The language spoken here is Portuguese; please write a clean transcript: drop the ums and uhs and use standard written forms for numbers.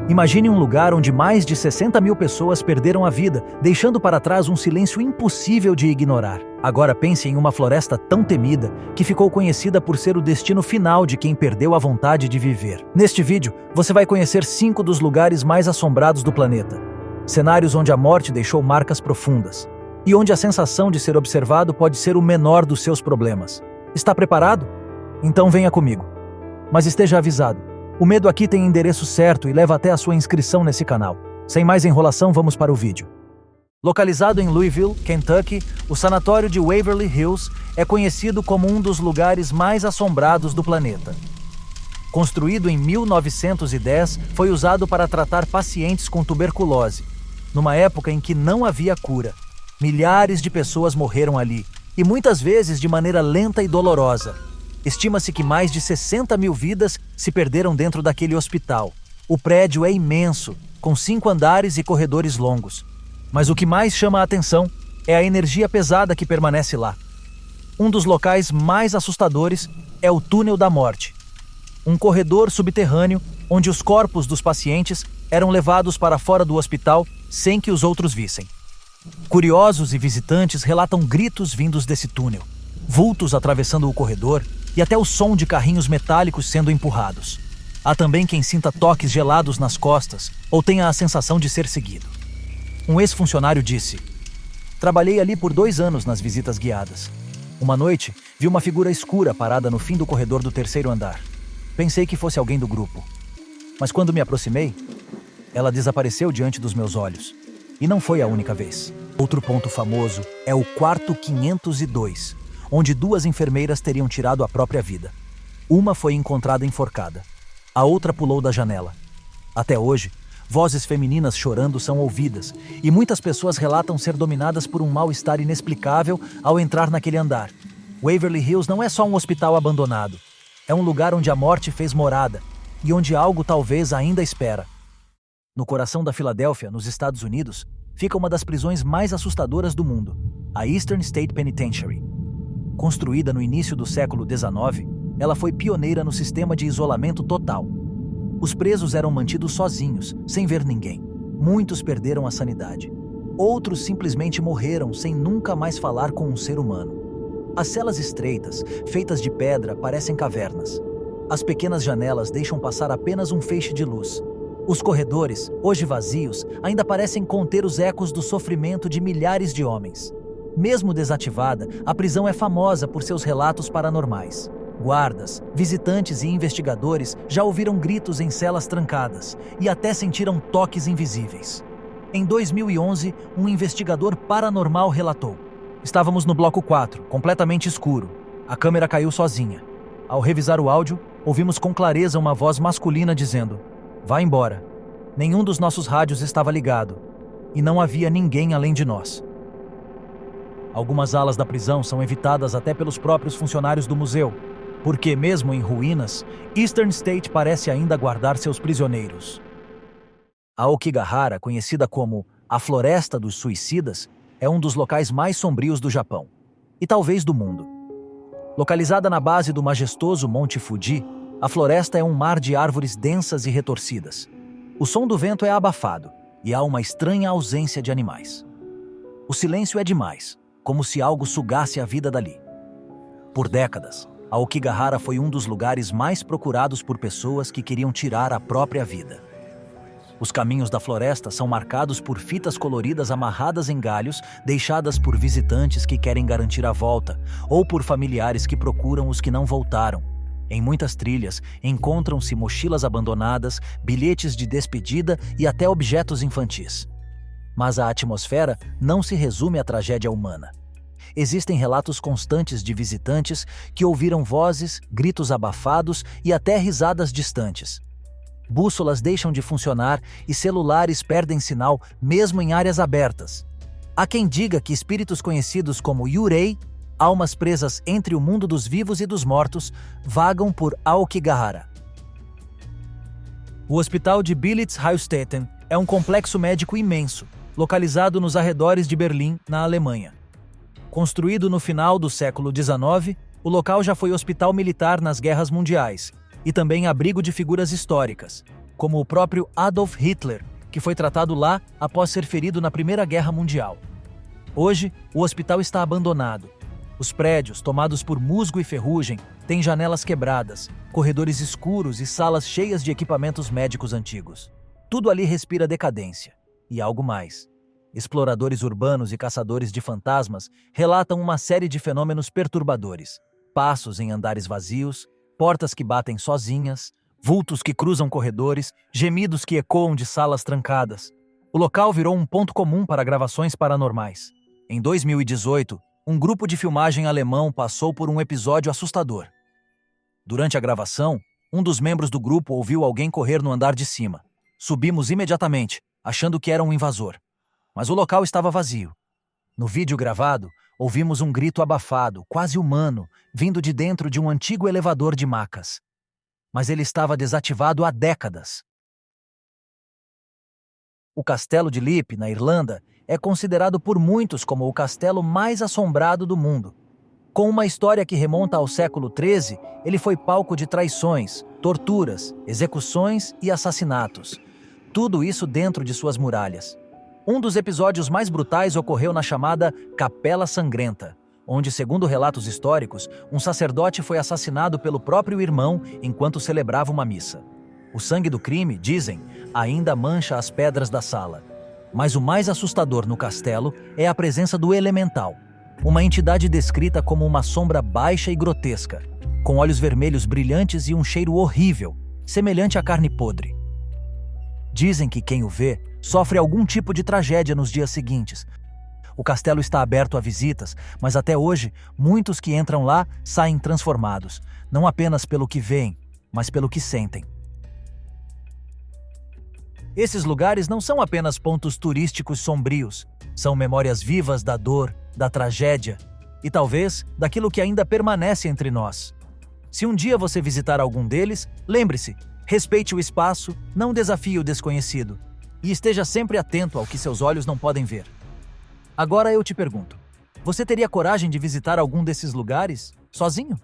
Imagine um lugar onde mais de 60 mil pessoas perderam a vida, deixando para trás um silêncio impossível de ignorar. Agora pense em uma floresta tão temida que ficou conhecida por ser o destino final de quem perdeu a vontade de viver. Neste vídeo, você vai conhecer 5 dos lugares mais assombrados do planeta. Cenários onde a morte deixou marcas profundas e onde a sensação de ser observado pode ser o menor dos seus problemas. Está preparado? Então venha comigo. Mas esteja avisado. O medo aqui tem endereço certo e leva até a sua inscrição nesse canal. Sem mais enrolação, vamos para o vídeo. Localizado em Louisville, Kentucky, o sanatório de Waverly Hills é conhecido como um dos lugares mais assombrados do planeta. Construído em 1910, foi usado para tratar pacientes com tuberculose, numa época em que não havia cura. Milhares de pessoas morreram ali, e muitas vezes de maneira lenta e dolorosa. Estima-se que mais de 60 mil vidas se perderam dentro daquele hospital. O prédio é imenso, com 5 andares e corredores longos. Mas o que mais chama a atenção é a energia pesada que permanece lá. Um dos locais mais assustadores é o Túnel da Morte, um corredor subterrâneo onde os corpos dos pacientes eram levados para fora do hospital sem que os outros vissem. Curiosos e visitantes relatam gritos vindos desse túnel, vultos atravessando o corredor e até o som de carrinhos metálicos sendo empurrados. Há também quem sinta toques gelados nas costas ou tenha a sensação de ser seguido. Um ex-funcionário disse: "Trabalhei ali por 2 anos nas visitas guiadas. Uma noite, vi uma figura escura parada no fim do corredor do 3º andar. Pensei que fosse alguém do grupo. Mas quando me aproximei, ela desapareceu diante dos meus olhos. E não foi a única vez." Outro ponto famoso é o quarto 502, onde 2 enfermeiras teriam tirado a própria vida. Uma foi encontrada enforcada. A outra pulou da janela. Até hoje, vozes femininas chorando são ouvidas, e muitas pessoas relatam ser dominadas por um mal-estar inexplicável ao entrar naquele andar. Waverly Hills não é só um hospital abandonado. É um lugar onde a morte fez morada, e onde algo talvez ainda espera. No coração da Filadélfia, nos Estados Unidos, fica uma das prisões mais assustadoras do mundo, a Eastern State Penitentiary. Construída no início do século XIX, ela foi pioneira no sistema de isolamento total. Os presos eram mantidos sozinhos, sem ver ninguém. Muitos perderam a sanidade. Outros simplesmente morreram sem nunca mais falar com um ser humano. As celas estreitas, feitas de pedra, parecem cavernas. As pequenas janelas deixam passar apenas um feixe de luz. Os corredores, hoje vazios, ainda parecem conter os ecos do sofrimento de milhares de homens. Mesmo desativada, a prisão é famosa por seus relatos paranormais. Guardas, visitantes e investigadores já ouviram gritos em celas trancadas e até sentiram toques invisíveis. Em 2011, um investigador paranormal relatou: "Estávamos no bloco 4, completamente escuro. A câmera caiu sozinha. Ao revisar o áudio, ouvimos com clareza uma voz masculina dizendo: 'Vá embora.' Nenhum dos nossos rádios estava ligado e não havia ninguém além de nós." Algumas alas da prisão são evitadas até pelos próprios funcionários do museu, porque, mesmo em ruínas, Eastern State parece ainda guardar seus prisioneiros. A Aokigahara, conhecida como a Floresta dos Suicidas, é um dos locais mais sombrios do Japão, e talvez do mundo. Localizada na base do majestoso Monte Fuji, a floresta é um mar de árvores densas e retorcidas. O som do vento é abafado, e há uma estranha ausência de animais. O silêncio é demais, como se algo sugasse a vida dali. Por décadas, a Aokigahara foi um dos lugares mais procurados por pessoas que queriam tirar a própria vida. Os caminhos da floresta são marcados por fitas coloridas amarradas em galhos, deixadas por visitantes que querem garantir a volta, ou por familiares que procuram os que não voltaram. Em muitas trilhas, encontram-se mochilas abandonadas, bilhetes de despedida e até objetos infantis. Mas a atmosfera não se resume à tragédia humana. Existem relatos constantes de visitantes que ouviram vozes, gritos abafados e até risadas distantes. Bússolas deixam de funcionar e celulares perdem sinal mesmo em áreas abertas. Há quem diga que espíritos conhecidos como Yurei, almas presas entre o mundo dos vivos e dos mortos, vagam por Aokigahara. O Hospital de Billits-Heilstätten é um complexo médico imenso, localizado nos arredores de Berlim, na Alemanha. Construído no final do século XIX, o local já foi hospital militar nas guerras mundiais e também abrigo de figuras históricas. como o próprio Adolf Hitler, que foi tratado lá após ser ferido na Primeira Guerra Mundial. Hoje, o hospital está abandonado. Os prédios, tomados por musgo e ferrugem, têm janelas quebradas, corredores escuros e salas cheias de equipamentos médicos antigos. Tudo ali respira decadência. E algo mais. Exploradores urbanos e caçadores de fantasmas relatam uma série de fenômenos perturbadores. Passos em andares vazios, portas que batem sozinhas, vultos que cruzam corredores, gemidos que ecoam de salas trancadas. O local virou um ponto comum para gravações paranormais. Em 2018, um grupo de filmagem alemão passou por um episódio assustador. Durante a gravação, um dos membros do grupo ouviu alguém correr no andar de cima. Subimos imediatamente, achando que era um invasor. Mas o local estava vazio. No vídeo gravado, ouvimos um grito abafado, quase humano, vindo de dentro de um antigo elevador de macas. Mas ele estava desativado há décadas. O Castelo de Leap, na Irlanda, é considerado por muitos como o castelo mais assombrado do mundo. Com uma história que remonta ao século XIII, ele foi palco de traições, torturas, execuções e assassinatos. Tudo isso dentro de suas muralhas. Um dos episódios mais brutais ocorreu na chamada Capela Sangrenta, onde, segundo relatos históricos, um sacerdote foi assassinado pelo próprio irmão enquanto celebrava uma missa. O sangue do crime, dizem, ainda mancha as pedras da sala. Mas o mais assustador no castelo é a presença do Elemental, uma entidade descrita como uma sombra baixa e grotesca, com olhos vermelhos brilhantes e um cheiro horrível, semelhante à carne podre. Dizem que quem o vê sofre algum tipo de tragédia nos dias seguintes. O castelo está aberto a visitas, mas até hoje, muitos que entram lá saem transformados, não apenas pelo que veem, mas pelo que sentem. Esses lugares não são apenas pontos turísticos sombrios, são memórias vivas da dor, da tragédia e talvez daquilo que ainda permanece entre nós. Se um dia você visitar algum deles, lembre-se, respeite o espaço, não desafie o desconhecido e esteja sempre atento ao que seus olhos não podem ver. Agora eu te pergunto, você teria coragem de visitar algum desses lugares sozinho?